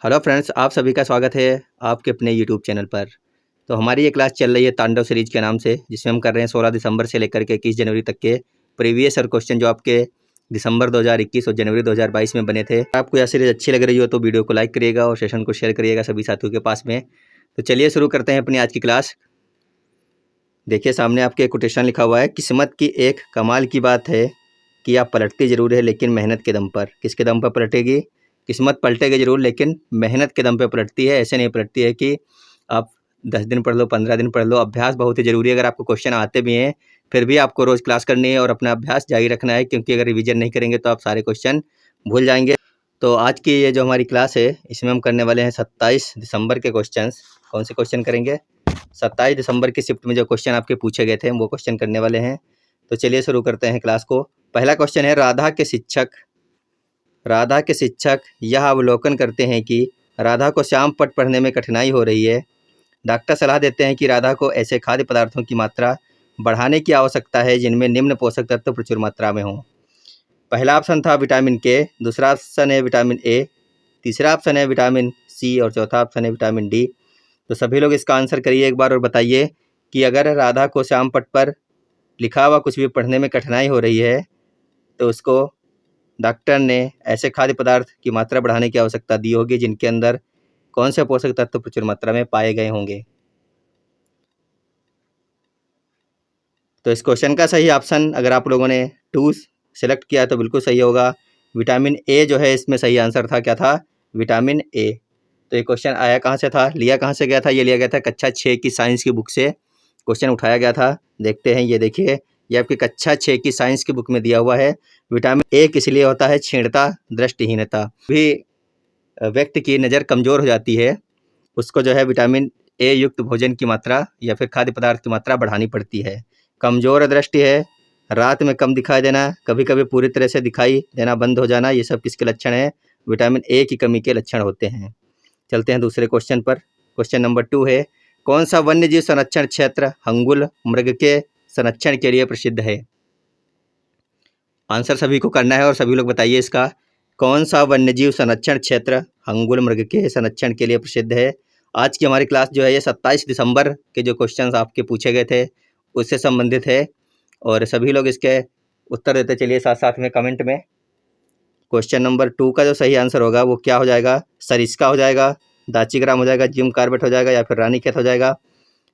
Hello friends, आप सभी का स्वागत है आपके अपने यूट्यूब चैनल पर। तो हमारी ये क्लास चल रही है तांडव सीरीज के नाम से, जिसमें हम कर रहे हैं 16 दिसंबर से लेकर के 21 जनवरी तक के प्रीवियस ईयर क्वेश्चन जो आपके दिसंबर 2021 और जनवरी 2022 में बने थे। आपको यह सीरीज अच्छी लग रही हो तो वीडियो को लाइक करिएगा और सेशन को शेयर करिएगा सभी साथियों के पास में। तो चलिए शुरू करते हैं अपनी आज की क्लास। देखिए सामने आपके कोटेशन लिखा हुआ है, किस्मत की एक कमाल की बात है कि आप पलटती ज़रूर है लेकिन मेहनत के दम पर। किसके दम पर पलटेगी? किस्मत पलटेगी ज़रूर लेकिन मेहनत के दम पे पलटती है। ऐसे नहीं पलटती है कि आप 10 दिन पढ़ लो, 15 दिन पढ़ लो। अभ्यास बहुत ही ज़रूरी है। अगर आपको क्वेश्चन आते भी हैं फिर भी आपको रोज़ क्लास करनी है और अपना अभ्यास जारी रखना है, क्योंकि अगर रिवीजन नहीं करेंगे तो आप सारे क्वेश्चन भूल जाएंगे। तो आज की ये जो हमारी क्लास है इसमें हम करने वाले हैं 27 दिसंबर के क्वेश्चन। कौन से क्वेश्चन करेंगे? 27 दिसंबर की शिफ्ट में जो क्वेश्चन आपके पूछे गए थे वो क्वेश्चन करने वाले हैं। तो चलिए शुरू करते हैं क्लास को। पहला क्वेश्चन है, राधा के शिक्षक यह अवलोकन करते हैं कि राधा को श्याम पट पढ़ने में कठिनाई हो रही है। डॉक्टर सलाह देते हैं कि राधा को ऐसे खाद्य पदार्थों की मात्रा बढ़ाने की आवश्यकता है जिनमें निम्न पोषक तत्व प्रचुर मात्रा में हों। पहला ऑप्शन था विटामिन के, दूसरा ऑप्शन है विटामिन ए, तीसरा ऑप्शन है विटामिन सी और चौथा ऑप्शन है विटामिन डी। तो सभी लोग इसका आंसर करिए एक बार और बताइए कि अगर राधा को श्याम पट पर लिखा हुआ कुछ भी पढ़ने में कठिनाई हो रही है तो उसको डॉक्टर ने ऐसे खाद्य पदार्थ की मात्रा बढ़ाने की आवश्यकता दी होगी जिनके अंदर कौन से पोषक तत्व प्रचुर मात्रा में पाए गए होंगे। तो इस क्वेश्चन का सही ऑप्शन अगर आप लोगों ने 2 सेलेक्ट किया तो बिल्कुल सही होगा। विटामिन ए जो है इसमें सही आंसर था। क्या था? Vitamin A. तो ये क्वेश्चन आया कहाँ से था, लिया कहाँ से गया था? ये लिया गया था कक्षा 6 की साइंस की बुक से क्वेश्चन उठाया गया था। देखते हैं, ये देखिए, ये आपकी कक्षा 6 की साइंस की बुक में दिया हुआ है। विटामिन ए किस लिए होता है? छीणता दृष्टिहीनता भी व्यक्ति की नज़र कमज़ोर हो जाती है, उसको जो है विटामिन ए युक्त भोजन की मात्रा या फिर खाद्य पदार्थ की मात्रा बढ़ानी पड़ती है। कमज़ोर दृष्टि है, रात में कम दिखाई देना, कभी कभी पूरी तरह से दिखाई देना बंद हो जाना, ये सब किसके लक्षण हैं? विटामिन ए की कमी के लक्षण होते हैं। चलते हैं दूसरे क्वेश्चन पर। क्वेश्चन नंबर 2 है, कौन सा वन्यजीव संरक्षण क्षेत्र हंगुल मृग के संरक्षण के लिए प्रसिद्ध है? आंसर सभी को करना है और सभी लोग बताइए इसका। कौन सा वन्यजीव संरक्षण क्षेत्र हंगुल मृग के संरक्षण के लिए प्रसिद्ध है? आज की हमारी क्लास जो है ये 27 दिसंबर के जो क्वेश्चंस आपके पूछे गए थे उससे संबंधित है और सभी लोग इसके उत्तर देते चलिए साथ साथ में कमेंट में। क्वेश्चन नंबर 2 का जो सही आंसर होगा वो क्या हो जाएगा? सरिस्का हो जाएगा, दाचीग्राम हो जाएगा, जिम कार्बेट हो जाएगा या फिर रानीखेत हो जाएगा।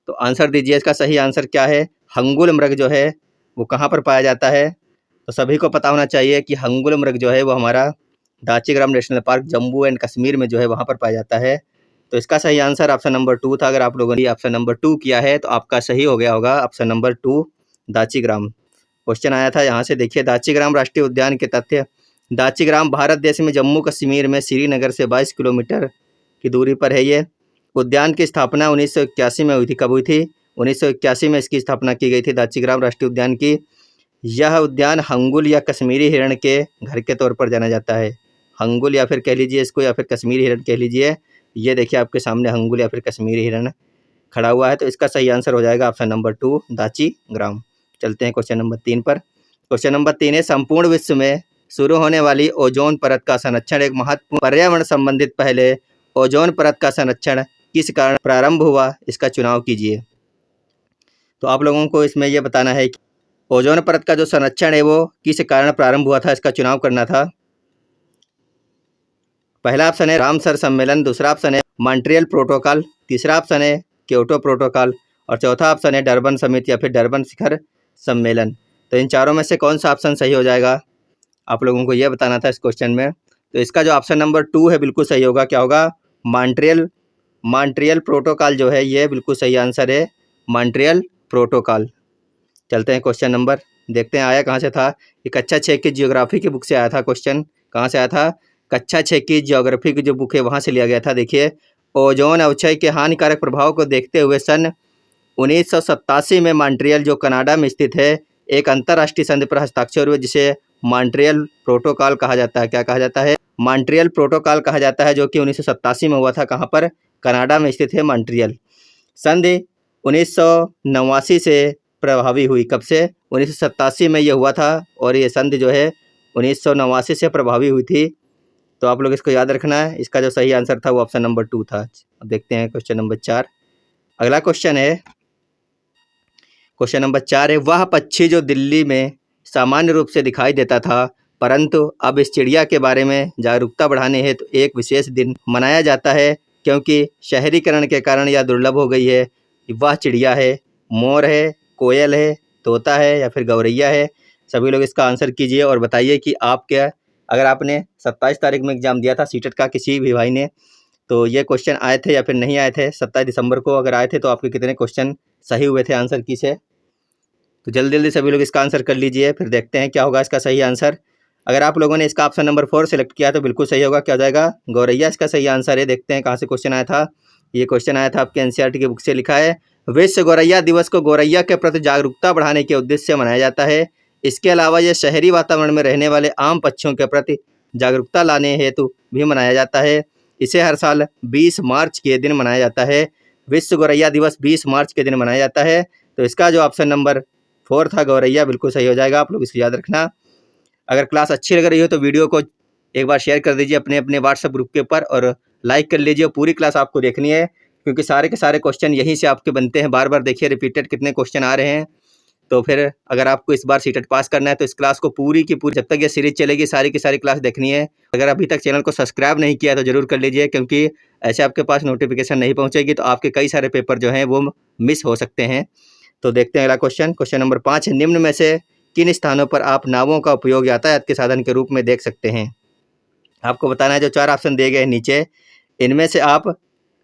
तो आंसर दीजिए, इसका सही आंसर क्या है? हंगुल मृग जो है वो कहाँ पर पाया जाता है? तो सभी को पता होना चाहिए कि हंगुल मृग जो है वो हमारा Dachigam national park Jammu and Kashmir में जो है वहाँ पर पाया जाता है। तो इसका सही आंसर ऑप्शन नंबर 2 था। अगर आप लोगों ने ऑप्शन नंबर 2 किया है तो आपका सही हो गया होगा ऑप्शन नंबर 2 दाचीग्राम। क्वेश्चन आया था यहाँ से, देखिए, दाचीग्राम राष्ट्रीय उद्यान के तथ्य। दाचीग्राम भारत देश में जम्मू कश्मीर में श्रीनगर से 22 किलोमीटर की दूरी पर है। ये उद्यान की स्थापना 1981 में हुई थी। कब हुई थी? 1981 में इसकी स्थापना की गई थी दाचीग्राम राष्ट्रीय उद्यान की। यह उद्यान हंगुल या कश्मीरी हिरण के घर के तौर पर जाना जाता है। हंगुल या फिर कह लीजिए इसको, या फिर कश्मीरी हिरण कह लीजिए। ये देखिए आपके सामने हंगुल या फिर कश्मीरी हिरण खड़ा हुआ है। तो इसका सही आंसर हो जाएगा ऑप्शन नंबर 2 दाचीग्राम। चलते हैं क्वेश्चन नंबर 3 पर। क्वेश्चन नंबर 3 है, संपूर्ण विश्व में शुरू होने वाली ओजोन परत का संरक्षण एक महत्वपूर्ण पर्यावरण संबंधित पहले ओजोन परत का संरक्षण किस कारण प्रारंभ हुआ? इसका चुनाव कीजिए। तो आप लोगों को इसमें यह बताना है कि ओजोन परत का जो संरक्षण है वो किस कारण प्रारंभ हुआ था, इसका चुनाव करना था। पहला ऑप्शन है रामसर सम्मेलन, दूसरा ऑप्शन है मॉन्ट्रियल प्रोटोकॉल, तीसरा ऑप्शन है क्योटो प्रोटोकॉल और चौथा ऑप्शन है डरबन समिट या फिर डरबन शिखर सम्मेलन। तो इन चारों में से कौन सा ऑप्शन सही हो जाएगा आप लोगों को यह बताना था इस क्वेश्चन में। तो इसका जो ऑप्शन नंबर 2 है बिल्कुल सही होगा। क्या होगा? मॉन्ट्रियल प्रोटोकॉल जो है ये बिल्कुल सही आंसर है, मॉन्ट्रियल प्रोटोकॉल। चलते हैं क्वेश्चन नंबर, देखते हैं आया कहाँ से था। ये कक्षा 6 की जियोग्राफी की बुक से आया था। क्वेश्चन कहाँ से आया था? कक्षा 6 की जियोग्राफी की जो बुक है वहाँ से लिया गया था। देखिए, ओजोन अवक्षय के हानिकारक प्रभाव को देखते हुए सन 1987 में मॉन्ट्रियल जो कनाडा में स्थित है एक अंतर्राष्ट्रीय संधि पर हस्ताक्षर हुए जिसे मॉन्ट्रियल प्रोटोकॉल कहा जाता है। क्या कहा जाता है? मॉन्ट्रियल प्रोटोकॉल कहा जाता है, जो कि 1987 में हुआ था। कहाँ पर? कनाडा में स्थित है मॉन्ट्रियल। संधि 1989 से प्रभावी हुई। कब से? 1987 में ये हुआ था और ये संधि जो है 1989 से प्रभावी हुई थी। तो आप लोग इसको याद रखना है। इसका जो सही आंसर था वो ऑप्शन नंबर 2 था। अब देखते हैं क्वेश्चन नंबर 4। अगला क्वेश्चन है, क्वेश्चन नंबर 4 है, वह पक्षी जो दिल्ली में सामान्य रूप से दिखाई देता था परंतु अब इस चिड़िया के बारे में जागरूकता बढ़ाने हेतु एक विशेष दिन मनाया जाता है क्योंकि शहरीकरण के कारण यह दुर्लभ हो गई है। वह चिड़िया है, मोर है, कोयल है, तोता है या फिर गौरैया है। सभी लोग इसका आंसर कीजिए और बताइए कि आप क्या, अगर आपने 27 तारीख में एग्ज़ाम दिया था सीटेट का किसी भी भाई ने, तो ये क्वेश्चन आए थे या फिर नहीं आए थे। 27 दिसंबर को अगर आए थे तो आपके कितने क्वेश्चन सही हुए थे आंसर की से। तो जल्दी जल्दी सभी लोग इसका आंसर कर लीजिए, फिर देखते हैं क्या होगा इसका सही आंसर। अगर आप लोगों ने इसका ऑप्शन नंबर 4 सेलेक्ट किया तो बिल्कुल सही होगा। क्या हो जाएगा? गौरैया इसका सही आंसर है। देखते हैं कहाँ से क्वेश्चन आया था। ये क्वेश्चन आया था आपके एनसीईआरटी की बुक से। लिखा है, विश्व गौरैया दिवस को गौरैया के प्रति जागरूकता बढ़ाने के उद्देश्य से मनाया जाता है। इसके अलावा यह शहरी वातावरण में रहने वाले आम पक्षियों के प्रति जागरूकता लाने हेतु भी मनाया जाता है। इसे हर साल 20 मार्च के दिन मनाया जाता है। विश्व गौरैया दिवस 20 मार्च के दिन मनाया जाता है। तो इसका जो ऑप्शन नंबर 4 था गौरैया, बिल्कुल सही हो जाएगा। आप लोग इसको याद रखना। अगर क्लास अच्छी लग रही हो तो वीडियो को एक बार शेयर कर दीजिए अपने अपने व्हाट्सएप ग्रुप के ऊपर और लाइक कर लीजिए। पूरी क्लास आपको देखनी है क्योंकि सारे के सारे क्वेश्चन यहीं से आपके बनते हैं। बार बार देखिए रिपीटेड कितने क्वेश्चन आ रहे हैं। तो फिर अगर आपको इस बार सीटेट पास करना है तो इस क्लास को पूरी की पूरी, जब तक ये सीरीज चलेगी, सारी की सारी क्लास देखनी है। अगर अभी तक चैनल को सब्सक्राइब नहीं किया तो जरूर कर लीजिए क्योंकि ऐसे आपके पास नोटिफिकेशन नहीं पहुँचेगी तो आपके कई सारे पेपर जो हैं वो मिस हो सकते हैं। तो देखते हैं अगला क्वेश्चन। क्वेश्चन नंबर 5 है, निम्न में से किन स्थानों पर आप नावों का उपयोग यातायात के साधन के रूप में देख सकते हैं? आपको बताना है। जो 4 ऑप्शन दिए गए हैं नीचे, इनमें से आप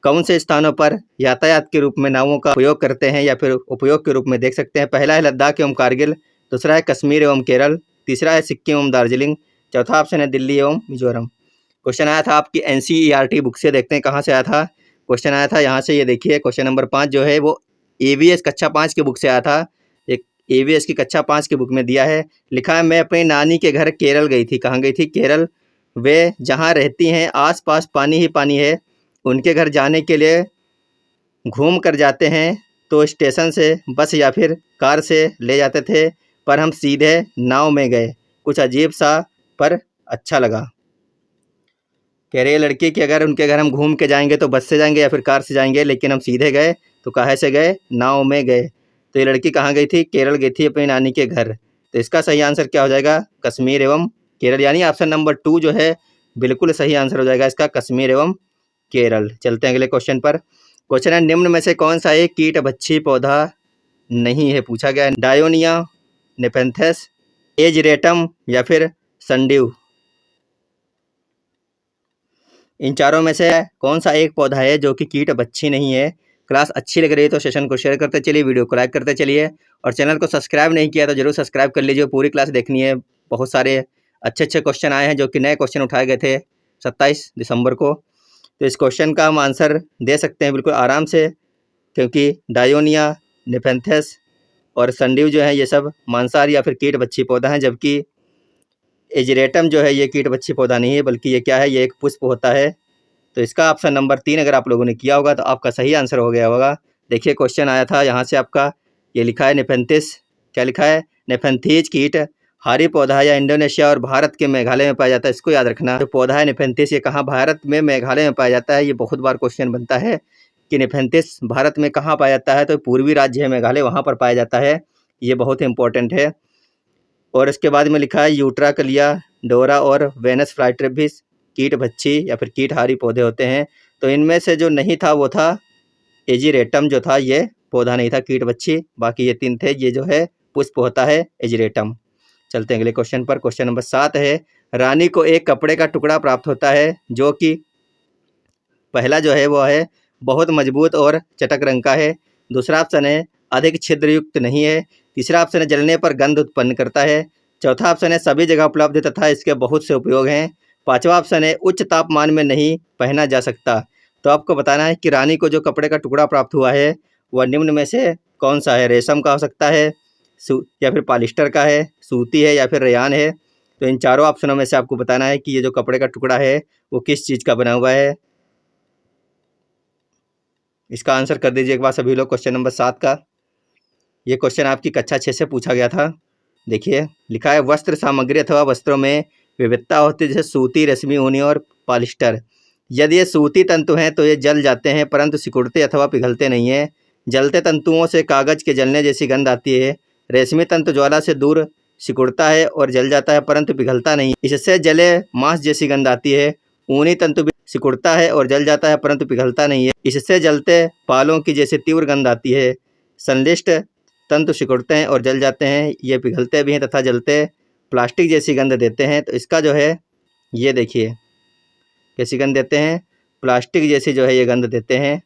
कौन से स्थानों पर यातायात के रूप में नावों का उपयोग करते हैं या फिर उपयोग के रूप में देख सकते हैं? पहला है लद्दाख एवं कारगिल, दूसरा है कश्मीर एवं केरल, तीसरा है सिक्किम एवं दार्जिलिंग, चौथा ऑप्शन है दिल्ली एवं मिजोरम। क्वेश्चन आया था आपकी एनसीईआरटी बुक से। देखते हैं कहाँ से आया था। क्वेश्चन आया था यहाँ से, ये देखिए क्वेश्चन नंबर 5 जो है वो एवीएस कक्षा 5 की बुक से आया था। एक एवीएस की कक्षा 5 की बुक में दिया है। लिखा है, मैं अपनी नानी के घर केरल गई थी। कहाँ गई थी? केरल। वे जहाँ रहती हैं आसपास पानी ही पानी है। उनके घर जाने के लिए घूम कर जाते हैं तो स्टेशन से बस या फिर कार से ले जाते थे, पर हम सीधे नाव में गए। कुछ अजीब सा पर अच्छा लगा। कह रही है लड़की कि अगर उनके घर हम घूम के जाएंगे तो बस से जाएंगे या फिर कार से जाएंगे, लेकिन हम सीधे गए तो कहाँ से गए? नाव में गए। तो ये लड़की कहाँ गई थी? केरल गई थी अपनी नानी के घर। तो इसका सही आंसर क्या हो जाएगा? कश्मीर एवं केरल, यानी ऑप्शन नंबर 2 जो है बिल्कुल सही आंसर हो जाएगा इसका, कश्मीर एवं केरल। चलते हैं अगले क्वेश्चन पर। क्वेश्चन है, निम्न में से कौन सा एक कीट भक्षी पौधा नहीं है? पूछा गया है। डायोनिया, नेपेंथस, एजिरेटम या फिर संड्यू। इन चारों में से कौन सा एक पौधा है जो कि कीट भक्षी नहीं है? क्लास अच्छी लग रही है तो सेशन को शेयर करते चलिए, वीडियो को लाइक करते चलिए और चैनल को सब्सक्राइब नहीं किया तो जरूर सब्सक्राइब कर लीजिए। पूरी क्लास देखनी है। बहुत सारे अच्छे अच्छे क्वेश्चन आए हैं जो कि नए क्वेश्चन उठाए गए थे 27 दिसंबर को। तो इस क्वेश्चन का हम आंसर दे सकते हैं बिल्कुल आराम से, क्योंकि डायोनिया, नेपेंथस और संड्यू जो है ये सब मांसाहारी या फिर कीट भक्षी पौधा हैं, जबकि एजिरेटम जो है ये कीट भक्षी पौधा नहीं है, बल्कि ये क्या है? ये एक पुष्प होता है। तो इसका ऑप्शन नंबर 3 अगर आप लोगों ने किया होगा तो आपका सही आंसर हो गया होगा। देखिए क्वेश्चन आया था यहाँ से आपका, ये लिखा है नेफेंथिस। क्या लिखा है? नेफेंथीज कीट हारी पौधा है या इंडोनेशिया और भारत के मेघालय में पाया जाता है। इसको याद रखना। जो पौधा है नेफेंथिस ये कहाँ? भारत में मेघालय में पाया जाता है। ये बहुत बार क्वेश्चन बनता है कि नेफेंथिस भारत में कहाँ पाया जाता है, तो पूर्वी राज्य है मेघालय, वहाँ पर पाया जाता है। ये बहुत इंपॉर्टेंट है। और इसके बाद में लिखा है यूट्राकलिया, डोरा और वेनस फ्लाइट्रिपिस कीट भक्षी या फिर कीटहारी पौधे होते हैं। तो इनमें से जो नहीं था वो था एजिरेटम, जो था ये पौधा नहीं था कीट भक्षी। बाकी ये 3 थे। ये जो है पुष्प होता है एजिरेटम। चलते हैं अगले क्वेश्चन पर। क्वेश्चन नंबर 7 है, रानी को एक कपड़े का टुकड़ा प्राप्त होता है जो कि पहला जो है वो है बहुत मजबूत और चटक रंग का है। दूसरा ऑप्शन है अधिक छिद्रयुक्त नहीं है। तीसरा ऑप्शन है जलने पर गंध उत्पन्न करता है। चौथा ऑप्शन है सभी जगह उपलब्ध है तथा इसके बहुत से उपयोग हैं। पांचवा ऑप्शन है उच्च तापमान में नहीं पहना जा सकता। तो आपको बताना है कि रानी को जो कपड़े का टुकड़ा प्राप्त हुआ है वह निम्न में से कौन सा है? रेशम का हो सकता है या फिर पॉलिस्टर का है, सूती है या फिर रेयान है। तो इन चारों ऑप्शनों में से आपको बताना है कि ये जो कपड़े का टुकड़ा है वो किस चीज़ का बना हुआ है। इसका आंसर कर दीजिए एक बार सभी लोग। क्वेश्चन नंबर 7 का ये क्वेश्चन आपकी कक्षा 6 से पूछा गया था। देखिए लिखा है, वस्त्र सामग्री अथवा वस्त्रों में विविधता होती है, जैसे सूती, रेशमी, ऊनी और पॉलिस्टर। यदि ये सूती तंतु हैं तो ये जल जाते हैं परंतु सिकुड़ते अथवा पिघलते नहीं हैं। जलते तंतुओं से कागज़ के जलने जैसी गंध आती है। रेशमी तंतु ज्वाला से दूर सिकुड़ता है और जल जाता है परंतु पिघलता नहीं, इससे जले मांस जैसी गंध आती है। ऊनी तंतु भी सिकुड़ता है और जल जाता है परंतु पिघलता नहीं है, इससे जलते पालों की जैसी तीव्र गंध आती है। संश्लिष्ट तंतु सिकुड़ते हैं और जल जाते हैं, ये पिघलते भी हैं तथा जलते प्लास्टिक जैसी गंध देते हैं। तो इसका जो है ये देखिए कैसी गंध देते हैं, प्लास्टिक जैसी जो है ये गंध देते हैं।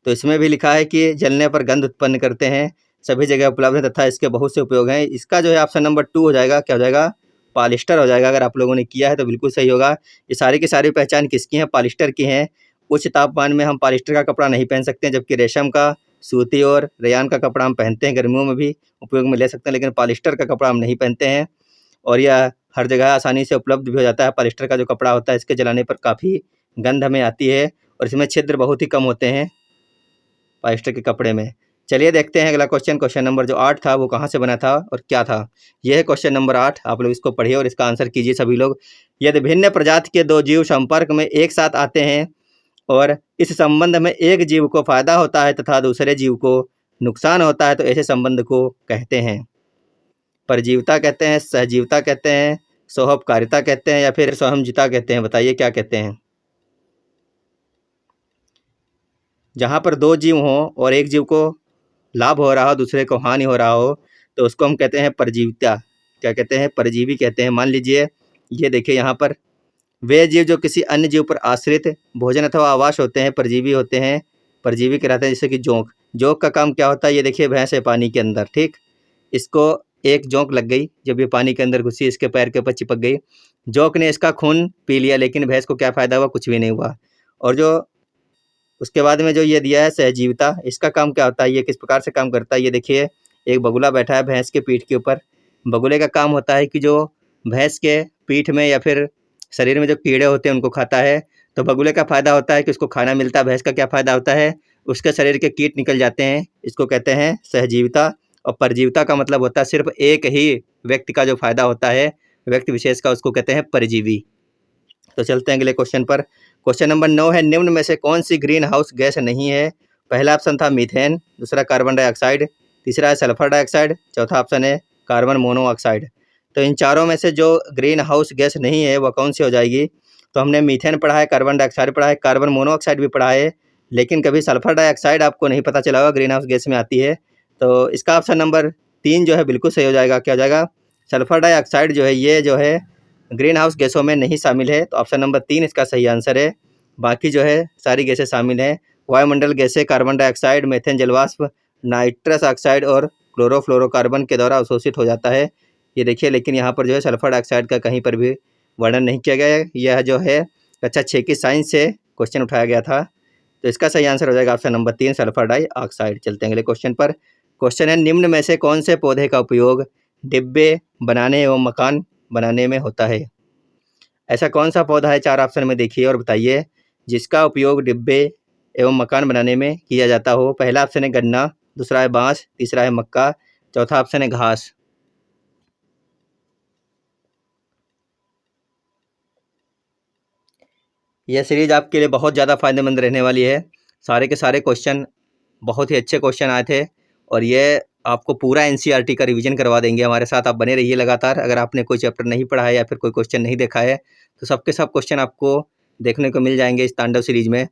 तो इसमें भी लिखा है कि जलने पर गंध उत्पन्न करते हैं, सभी जगह उपलब्ध है तथा इसके बहुत से उपयोग हैं। इसका जो है ऑप्शन नंबर 2 हो जाएगा, क्या हो जाएगा, पॉलिस्टर हो जाएगा। अगर आप लोगों ने किया है तो बिल्कुल सही होगा। ये सारी की सारी पहचान किसकी है, पॉलिस्टर की हैं। उच्च तापमान में हम पॉलिस्टर का कपड़ा नहीं पहन सकते, जबकि रेशम का, सूती और रेयान का कपड़ा हम पहनते हैं, गर्मियों में भी उपयोग में ले सकते हैं, लेकिन पॉलिस्टर का कपड़ा हम नहीं पहनते हैं। और यह हर जगह आसानी से उपलब्ध भी हो जाता है। पॉलिस्टर का जो कपड़ा होता है इसके जलाने पर काफ़ी गंध हमें आती है और इसमें छिद्र बहुत ही कम होते हैं पॉलिस्टर के कपड़े में। चलिए देखते हैं अगला क्वेश्चन। क्वेश्चन नंबर जो 8 था वो कहाँ से बना था और क्या था। यह है क्वेश्चन नंबर 8। आप लोग इसको पढ़िए और इसका आंसर कीजिए सभी लोग। यदि भिन्न प्रजाति के दो जीव संपर्क में एक साथ आते हैं और इस संबंध में एक जीव को फायदा होता है तथा दूसरे जीव को नुकसान होता है तो ऐसे संबंध को कहते हैं परजीवता कहते हैं, सहजीवता कहते हैं, सोहपकारिता कहते हैं या फिर सहमजिता कहते हैं। बताइए क्या कहते हैं। जहाँ पर दो जीव हों और एक जीव को लाभ हो रहा हो दूसरे को हानि हो रहा हो तो उसको हम कहते हैं परजीविता। क्या कहते हैं, परजीवी कहते हैं। मान लीजिए ये देखिए यहाँ पर वे जीव जो किसी अन्य जीव पर आश्रित भोजन अथवा आवास होते हैं परजीवी होते हैं, परजीवी कहलाते हैं। जैसे कि जोंक, जोंक का काम क्या होता है, ये देखिए भैंस है पानी के अंदर, ठीक, इसको एक जोंक लग गई, जब ये पानी के अंदर घुसी इसके पैर के ऊपर चिपक गई, जोंक ने इसका खून पी लिया, लेकिन भैंस को क्या फ़ायदा हुआ, कुछ भी नहीं हुआ। और जो उसके बाद में जो ये दिया है सहजीविता, इसका काम क्या होता है, ये किस प्रकार से काम करता है। ये देखिए एक बगुला बैठा है भैंस के पीठ के ऊपर। बगुले का काम होता है कि जो भैंस के पीठ में या फिर शरीर में जो कीड़े होते हैं उनको खाता है। तो बगुले का फ़ायदा होता है कि उसको खाना मिलता है। भैंस का क्या फ़ायदा होता है, उसके शरीर के कीट निकल जाते हैं। इसको कहते हैं सहजीविता। और परजीविता का मतलब होता है सिर्फ एक ही व्यक्ति का जो फ़ायदा होता है, व्यक्ति विशेष का, उसको कहते हैं परजीवी। तो चलते हैं अगले क्वेश्चन पर। क्वेश्चन नंबर 9 है, निम्न में से कौन सी ग्रीन हाउस गैस नहीं है। पहला ऑप्शन था मीथेन, दूसरा कार्बन डाइऑक्साइड, तीसरा है सल्फर डाइऑक्साइड, चौथा ऑप्शन है कार्बन मोनोऑक्साइड। तो इन चारों में से जो ग्रीन हाउस गैस नहीं है वह कौन सी हो जाएगी। तो हमने मीथेन पढ़ा है, कार्बन डाइऑक्साइड पढ़ा है, कार्बन मोनोऑक्साइड भी पढ़ा है, लेकिन कभी सल्फर डाइऑक्साइड आपको नहीं पता चला होगा ग्रीन हाउस गैस में आती है। तो इसका ऑप्शन नंबर 3 जो है बिल्कुल सही हो जाएगा। क्या हो जाएगा, सल्फर डाइऑक्साइड जो है ये जो है ग्रीन हाउस गैसों में नहीं शामिल है। तो ऑप्शन नंबर 3 इसका सही आंसर है। बाकी जो है सारी गैसें शामिल हैं। वायुमंडल गैसें कार्बन डाइऑक्साइड, मीथेन जलवाष्प, नाइट्रस ऑक्साइड और क्लोरोफ्लोरोकार्बन के द्वारा अवशोषित हो जाता है। ये देखिए, लेकिन यहाँ पर जो है सल्फर डाइऑक्साइड का कहीं पर भी वर्णन नहीं किया गया है। यह जो है कक्षा 6 की साइंस से क्वेश्चन उठाया गया था। तो इसका सही आंसर हो जाएगा ऑप्शन नंबर 3 सल्फर डाइऑक्साइड। चलते हैं अगले क्वेश्चन पर। क्वेश्चन है, निम्न में से कौन से पौधे का उपयोग डिब्बे बनाने एवं मकान बनाने में होता है। ऐसा कौन सा पौधा है, 4 ऑप्शन में देखिए और बताइए, जिसका उपयोग डिब्बे एवं मकान बनाने में किया जाता हो। पहला ऑप्शन है गन्ना, दूसरा है बांस, तीसरा है मक्का, चौथा ऑप्शन है घास। यह सीरीज आपके लिए बहुत ज़्यादा फायदेमंद रहने वाली है। सारे के सारे क्वेश्चन बहुत ही अच्छे क्वेश्चन आए थे और ये आपको पूरा एनसीईआरटी का रिवीजन करवा देंगे। हमारे साथ आप बने रहिए लगातार। अगर आपने कोई चैप्टर नहीं पढ़ा है या फिर कोई क्वेश्चन नहीं देखा है तो सबके सब क्वेश्चन आपको देखने को मिल जाएंगे इस तांडव सीरीज में।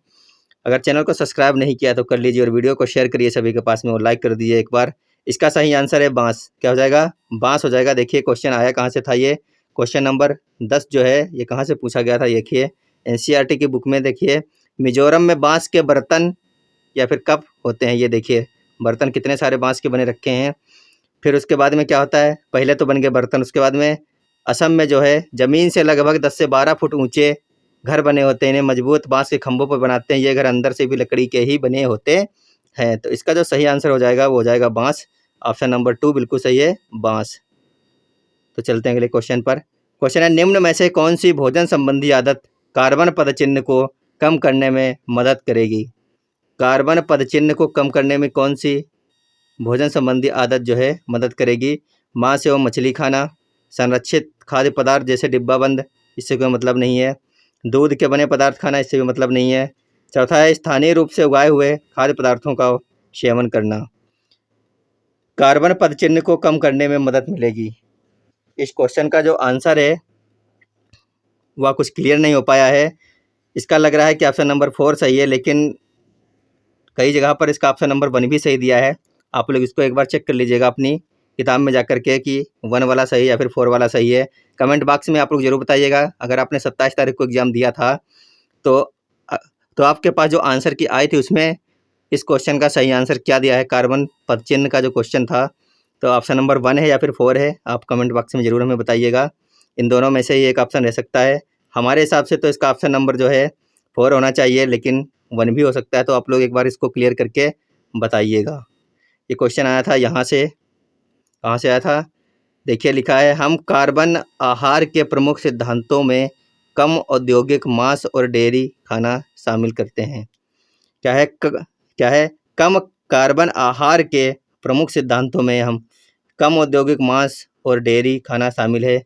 अगर चैनल को सब्सक्राइब नहीं किया तो कर लीजिए और वीडियो को शेयर करिए सभी के पास में और लाइक कर दीजिए एक बार। इसका सही आंसर है बांस। क्या हो जाएगा, बांस हो जाएगा। देखिए क्वेश्चन आया कहाँ से था, ये क्वेश्चन नंबर 10 जो है ये कहाँ से पूछा गया था। देखिए एनसीईआरटी की बुक में देखिए, मिजोरम में बांस के बर्तन या फिर कप होते हैं। ये देखिए बर्तन कितने सारे बांस के बने रखे हैं। फिर उसके बाद में क्या होता है, पहले तो बन गए बर्तन, उसके बाद में असम में जो है ज़मीन से लगभग 10 से 12 फुट ऊंचे घर बने होते हैं। इन्हें मजबूत बांस के खंभों पर बनाते हैं। ये घर अंदर से भी लकड़ी के ही बने होते हैं। तो इसका जो सही आंसर हो जाएगा वो हो जाएगा बांस। ऑप्शन नंबर 2 बिल्कुल सही है, बांस। तो चलते हैं अगले क्वेश्चन पर। क्वेश्चन है, निम्न में से कौन सी भोजन संबंधी आदत कार्बन पदचिह्न को कम करने में मदद करेगी। कार्बन पदचिह्न को कम करने में कौन सी भोजन संबंधी आदत जो है मदद करेगी। मांस एवं मछली खाना, संरक्षित खाद्य पदार्थ जैसे डिब्बा बंद, इससे कोई मतलब नहीं है। दूध के बने पदार्थ खाना, इससे भी मतलब नहीं है। चौथा है स्थानीय रूप से उगाए हुए खाद्य पदार्थों का सेवन करना। कार्बन पदचिह्न को कम करने में मदद मिलेगी। इस क्वेश्चन का जो आंसर है वह कुछ क्लियर नहीं हो पाया है। इसका लग रहा है कि ऑप्शन नंबर 4 सही है, लेकिन कई जगह पर इसका ऑप्शन नंबर 1 भी सही दिया है। आप लोग इसको एक बार चेक कर लीजिएगा अपनी किताब में जाकर के कि 1 वाला सही है या फिर 4 वाला सही है। कमेंट बॉक्स में आप लोग जरूर बताइएगा। अगर आपने 27 तारीख को एग्ज़ाम दिया था तो आपके पास जो आंसर की आई थी उसमें इस क्वेश्चन का सही आंसर क्या दिया है। कार्बन पदचिह्न का जो क्वेश्चन था तो ऑप्शन नंबर 1 है या फिर 4 है, आप कमेंट बॉक्स में ज़रूर हमें बताइएगा। इन दोनों में से ही एक ऑप्शन रह सकता है। हमारे हिसाब से तो इसका ऑप्शन नंबर जो है 4 होना चाहिए, लेकिन 1 भी हो सकता है। तो आप लोग एक बार इसको क्लियर करके बताइएगा। ये क्वेश्चन आया था यहाँ से, कहाँ से आया था, देखिए लिखा है हम कार्बन आहार के प्रमुख सिद्धांतों में कम औद्योगिक मांस और डेयरी खाना शामिल करते हैं। क्या है कम कार्बन आहार के प्रमुख सिद्धांतों में हम कम औद्योगिक मांस और डेयरी खाना शामिल है।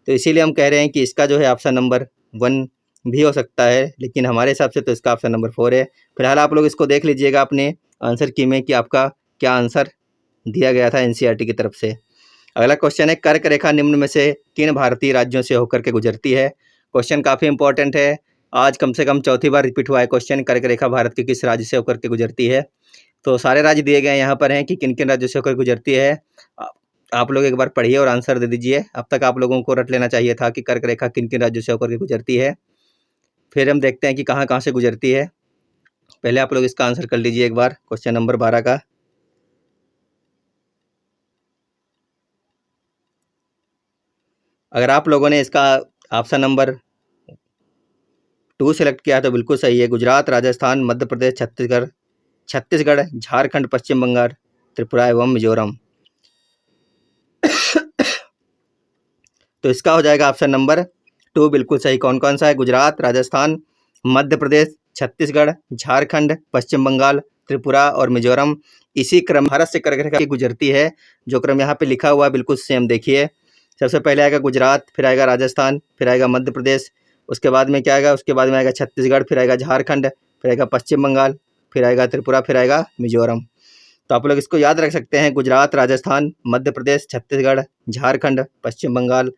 तो इसीलिए हम कह रहे हैं कि इसका जो है ऑप्शन नंबर 1 भी हो सकता है, लेकिन हमारे हिसाब से तो इसका ऑप्शन नंबर 4 है। फिलहाल आप लोग इसको देख लीजिएगा अपने आंसर की में कि आपका क्या आंसर दिया गया था एनसीईआरटी की तरफ से। अगला क्वेश्चन है कर्क रेखा निम्न में से किन भारतीय राज्यों से होकर के गुजरती है। क्वेश्चन काफ़ी इंपॉर्टेंट है, आज कम से कम चौथी बार रिपीट हुआ है क्वेश्चन। कर्क रेखा भारत के किस राज्य से होकर के गुजरती है। तो सारे राज्य दिए गए यहाँ पर हैं कि किन किन राज्यों से होकर गुजरती है। आप लोग एक बार पढ़िए और आंसर दे दीजिए। अब तक आप लोगों को रट लेना चाहिए था कि कर्क रेखा किन किन राज्यों से होकर के गुजरती है। फिर हम देखते हैं कि कहाँ कहाँ से गुजरती है। पहले आप लोग इसका आंसर कर लीजिए एक बार क्वेश्चन नंबर 12 का। अगर आप लोगों ने इसका ऑप्शन नंबर 2 सेलेक्ट किया तो बिल्कुल सही है। गुजरात, राजस्थान, मध्य प्रदेश, छत्तीसगढ़, झारखंड, पश्चिम बंगाल, त्रिपुरा एवं मिजोरम। तो इसका हो जाएगा ऑप्शन नंबर 2 बिल्कुल सही। कौन कौन सा है? गुजरात, राजस्थान, मध्य प्रदेश, छत्तीसगढ़, झारखंड, पश्चिम बंगाल, त्रिपुरा और मिजोरम। इसी क्रम भारत से कर्क रेखा गुजरती है। जो क्रम यहाँ पे लिखा हुआ है बिल्कुल सेम देखिए। सबसे पहले आएगा गुजरात, फिर आएगा राजस्थान, फिर आएगा मध्य प्रदेश, उसके बाद में क्या आएगा, उसके बाद में आएगा छत्तीसगढ़, फिर आएगा झारखंड, फिर आएगा पश्चिम बंगाल, फिर आएगा त्रिपुरा, फिर आएगा मिजोरम। तो आप लोग इसको याद रख सकते हैं, गुजरात, राजस्थान, मध्य प्रदेश, छत्तीसगढ़, झारखंड, पश्चिम बंगाल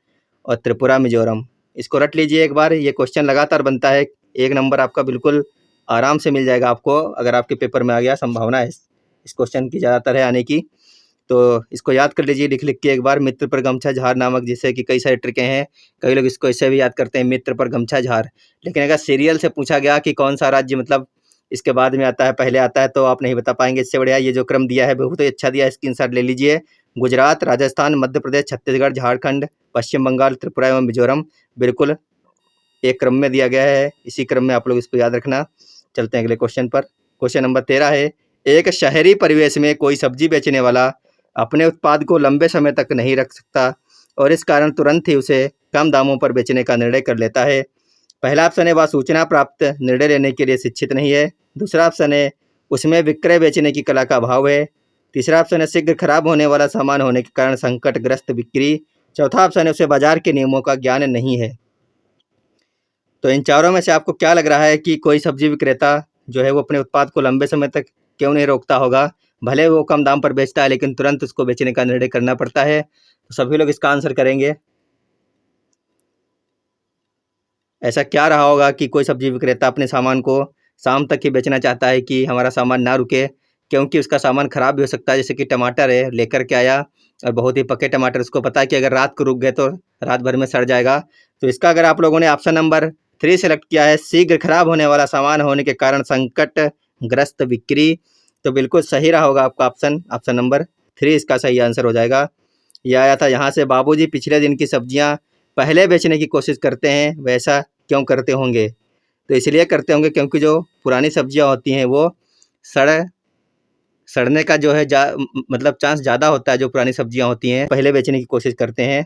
और त्रिपुरा, मिजोरम। इसको रट लीजिए एक बार। ये क्वेश्चन लगातार बनता है, 1 नंबर आपका बिल्कुल आराम से मिल जाएगा आपको। अगर आपके पेपर में आ गया, संभावना है इस क्वेश्चन की ज़्यादातर है आने की। तो इसको याद कर लीजिए लिख के एक बार। मित्र पर गमछा झार नामक, जिससे कि कई सारे ट्रिकें हैं। कई लोग इसको ऐसे भी याद करते हैं, मित्र पर गमछा झार। लेकिन अगर सीरियल से पूछा गया कि कौन सा राज्य मतलब इसके बाद में आता है, पहले आता है, तो आप नहीं बता पाएंगे। इससे बढ़िया ये जो क्रम दिया है बहुत ही अच्छा दिया है, स्क्रीनशॉट ले लीजिए। गुजरात, राजस्थान, मध्य प्रदेश, छत्तीसगढ़, झारखंड, पश्चिम बंगाल, त्रिपुरा एवं मिजोरम बिल्कुल एक क्रम में दिया गया है। इसी क्रम में आप लोग इसको याद रखना। चलते हैं अगले क्वेश्चन पर। क्वेश्चन नंबर 13 है, एक शहरी परिवेश में कोई सब्जी बेचने वाला अपने उत्पाद को लंबे समय तक नहीं रख सकता और इस कारण तुरंत ही उसे कम दामों पर बेचने का निर्णय कर लेता है। पहला ऑप्शन है, वह सूचना प्राप्त निर्णय लेने के लिए शिक्षित नहीं है। दूसरा ऑप्शन है, उसमें विक्रय बेचने की कला का अभाव है। तीसरा ऑप्शन है, शीघ्र खराब होने वाला सामान होने के कारण संकटग्रस्त बिक्री। चौथा ऑप्शन है, उसे बाजार के नियमों का ज्ञान नहीं है। तो इन चारों में से आपको क्या लग रहा है कि कोई सब्जी विक्रेता जो है वो अपने उत्पाद को लंबे समय तक क्यों नहीं रोकता होगा? भले वो कम दाम पर बेचता है, लेकिन तुरंत उसको बेचने का निर्णय करना पड़ता है। तो सभी लोग इसका आंसर करेंगे। ऐसा क्या रहा होगा कि कोई सब्जी विक्रेता अपने सामान को शाम तक ही बेचना चाहता है कि हमारा सामान ना रुके, क्योंकि उसका सामान खराब भी हो सकता है। जैसे कि टमाटर है, लेकर के आया और बहुत ही पके टमाटर, उसको पता है कि अगर रात को रुक गए तो रात भर में सड़ जाएगा। तो इसका अगर आप लोगों ने ऑप्शन नंबर 3 सेलेक्ट किया है, शीघ्र खराब होने वाला सामान होने के कारण संकटग्रस्त बिक्री, तो बिल्कुल सही रहा होगा आपका ऑप्शन नंबर 3 इसका सही आंसर हो जाएगा। यह आया था यहाँ से, बाबूजी पिछले दिन की सब्जियाँ पहले बेचने की कोशिश करते हैं, वैसा क्यों करते होंगे? तो इसलिए करते होंगे क्योंकि जो पुरानी सब्जियां होती हैं वो सड़ने का जो है मतलब चांस ज़्यादा होता है। जो पुरानी सब्जियां होती हैं पहले बेचने की कोशिश करते हैं।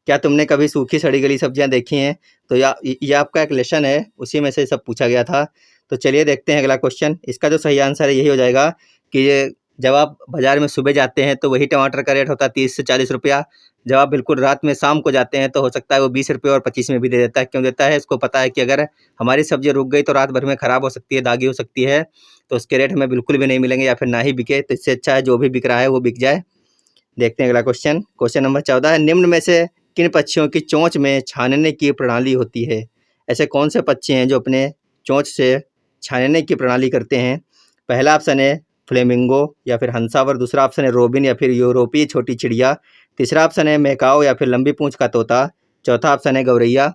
क्या तुमने कभी सूखी सड़ी गली सब्जियां देखी हैं? तो ये आपका एक लेसन है, उसी में से सब पूछा गया था। तो चलिए देखते हैं अगला क्वेश्चन। इसका जो सही आंसर है यही हो जाएगा कि ये जब आप बाज़ार में सुबह जाते हैं तो वही टमाटर का रेट होता है 30 से 40 रुपया। जब आप बिल्कुल रात में शाम को जाते हैं तो हो सकता है वो 20 रुपये और 25 में भी दे देता है। क्यों देता है? इसको पता है कि अगर हमारी सब्ज़ी रुक गई तो रात भर में ख़राब हो सकती है, दागी हो सकती है, तो उसके रेट हमें बिल्कुल भी नहीं मिलेंगे या फिर ना ही बिके। तो इससे अच्छा है जो भी बिक रहा है वो बिक जाए। देखते हैं अगला क्वेश्चन। क्वेश्चन नंबर 14 है, निम्न में से किन पक्षियों की चोंच में छानने की प्रणाली होती है? ऐसे कौन से पक्षी हैं जो अपने चोंच से छानने की प्रणाली करते हैं? पहला ऑप्शन है फ्लेमिंगो या फिर हंसावर, दूसरा ऑप्शन है रोबिन या फिर यूरोपीय छोटी चिड़िया, तीसरा ऑप्शन है मैकाओ या फिर लंबी पूंछ का तोता, चौथा ऑप्शन है गौरैया।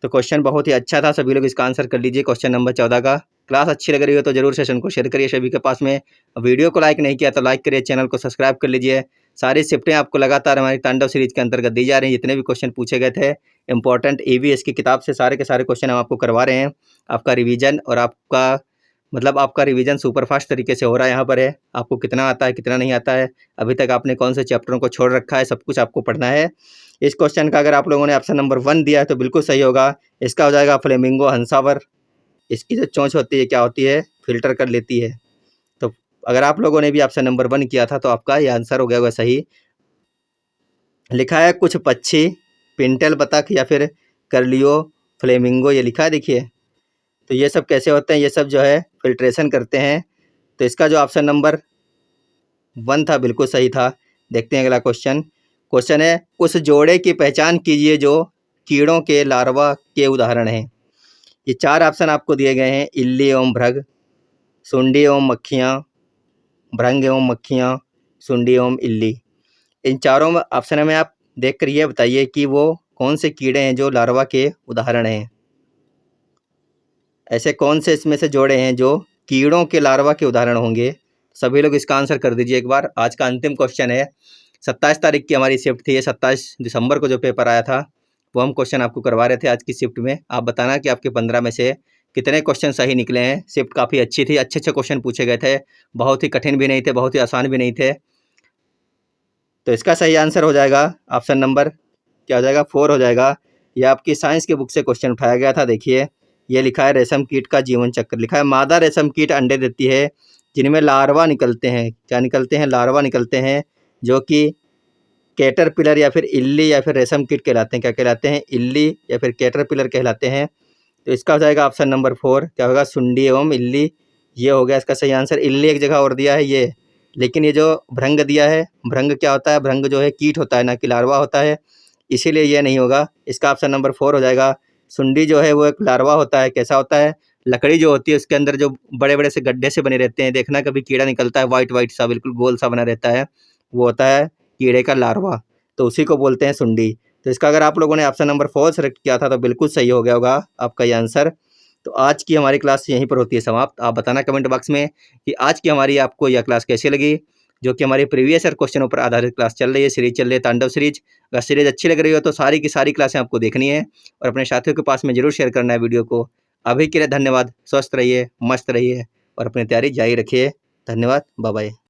तो क्वेश्चन बहुत ही अच्छा था, सभी लोग इसका आंसर कर लीजिए क्वेश्चन नंबर 14 का। क्लास अच्छी लग रही हो तो जरूर सेशन को शेयर करिए सभी के पास में। वीडियो को लाइक नहीं किया तो लाइक करिए, चैनल को सब्सक्राइब कर लीजिए। सारी शिफ्टें आपको लगातार हमारी तांडव सीरीज के अंतर्गत दी जा रही हैं। जितने भी क्वेश्चन पूछे गए थे इंपॉर्टेंट ईवीएस की किताब से सारे के सारे क्वेश्चन हम आपको करवा रहे हैं। आपका रिवीजन और आपका रिवीजन सुपर फास्ट तरीके से हो रहा है। यहाँ पर है आपको कितना आता है कितना नहीं आता है, अभी तक आपने कौन से चैप्टरों को छोड़ रखा है, सब कुछ आपको पढ़ना है। इस क्वेश्चन का अगर आप लोगों ने ऑप्शन नंबर 1 दिया है तो बिल्कुल सही होगा। इसका हो जाएगा फ्लेमिंगो हंसावर। इसकी जो चोंच होती है क्या होती है? फिल्टर कर लेती है। तो अगर आप लोगों ने भी ऑप्शन नंबर 1 किया था तो आपका ये आंसर हो गया होगा सही। लिखा है कुछ पक्षी पिंटल बतख या फिर कर्लियो फ्लेमिंगो, ये लिखा है देखिए। तो ये सब कैसे होते हैं? ये सब जो है फिल्ट्रेशन करते हैं। तो इसका जो ऑप्शन नंबर 1 था बिल्कुल सही था। देखते हैं अगला क्वेश्चन। क्वेश्चन है, उस जोड़े की पहचान कीजिए जो कीड़ों के लार्वा के उदाहरण हैं। ये 4 ऑप्शन आपको दिए गए हैं, इल्ली एवं भृंग, सुंडी एवं मक्खियाँ, भृंग एवं मक्खियाँ, सुंडी एवं इल्ली। इन चारों में ऑप्शन में आप देख कर ये बताइए कि वो कौन से कीड़े हैं जो लार्वा के उदाहरण हैं। ऐसे कौन से इसमें से जोड़े हैं जो कीड़ों के लार्वा के उदाहरण होंगे? सभी लोग इसका आंसर कर दीजिए एक बार। आज का अंतिम क्वेश्चन है। 27 तारीख की हमारी शिफ्ट थी, 27 दिसंबर को जो पेपर आया था वो हम क्वेश्चन आपको करवा रहे थे आज की शिफ्ट में। आप बताना कि आपके 15 में से कितने क्वेश्चन सही निकले हैं। शिफ्ट काफ़ी अच्छी थी, अच्छे अच्छे क्वेश्चन पूछे गए थे, बहुत ही कठिन भी नहीं थे, बहुत ही आसान भी नहीं थे। तो इसका सही आंसर हो जाएगा ऑप्शन नंबर क्या हो जाएगा? 4 हो जाएगा। यह आपकी साइंस के बुक से क्वेश्चन उठाया गया था। देखिए ये लिखा है रेशम कीट का जीवन चक्र। लिखा है मादा रेशम कीट अंडे देती है जिनमें लार्वा निकलते हैं। क्या निकलते हैं? लार्वा निकलते हैं, जो कि कैटरपिलर या फिर इल्ली या फिर रेशम कीट कहलाते हैं। क्या कहलाते हैं? इल्ली या फिर कैटरपिलर कहलाते हैं। तो इसका हो जाएगा ऑप्शन नंबर 4। क्या होगा? सुंडी एवं इल्ली। ये हो गया इसका सही आंसर। इल्ली एक जगह और दिया है ये, लेकिन ये जो भृंग दिया है, भृंग क्या होता है? भृंग जो है कीट होता है, ना कि लार्वा होता है, इसीलिए ये नहीं होगा। इसका ऑप्शन नंबर 4 हो जाएगा। सुंडी जो है वो एक लार्वा होता है। कैसा होता है? लकड़ी जो होती है उसके अंदर जो बड़े बड़े से गड्ढे से बने रहते हैं, देखना कभी कीड़ा निकलता है वाइट वाइट सा, बिल्कुल गोल सा बना रहता है, वो होता है कीड़े का लार्वा। तो उसी को बोलते हैं सुंडी। तो इसका अगर आप लोगों ने ऑप्शन नंबर 4 सेलेक्ट किया था तो बिल्कुल सही हो गया होगा आपका ये आंसर। तो आज की हमारी क्लास यहीं पर होती है समाप्त। आप बताना कमेंट बॉक्स में कि आज की हमारी आपको यह क्लास कैसी लगी, जो कि हमारी प्रीवियस ईयर क्वेश्चनों पर आधारित क्लास चल रही है, सीरीज चल रही है तांडव सीरीज। अगर सीरीज अच्छी लग रही हो तो सारी की सारी क्लासें आपको देखनी है और अपने साथियों के पास में जरूर शेयर करना है वीडियो को। अभी के लिए धन्यवाद। स्वस्थ रहिए, मस्त रहिए और अपनी तैयारी जारी रखिए। धन्यवाद, बाय बाय।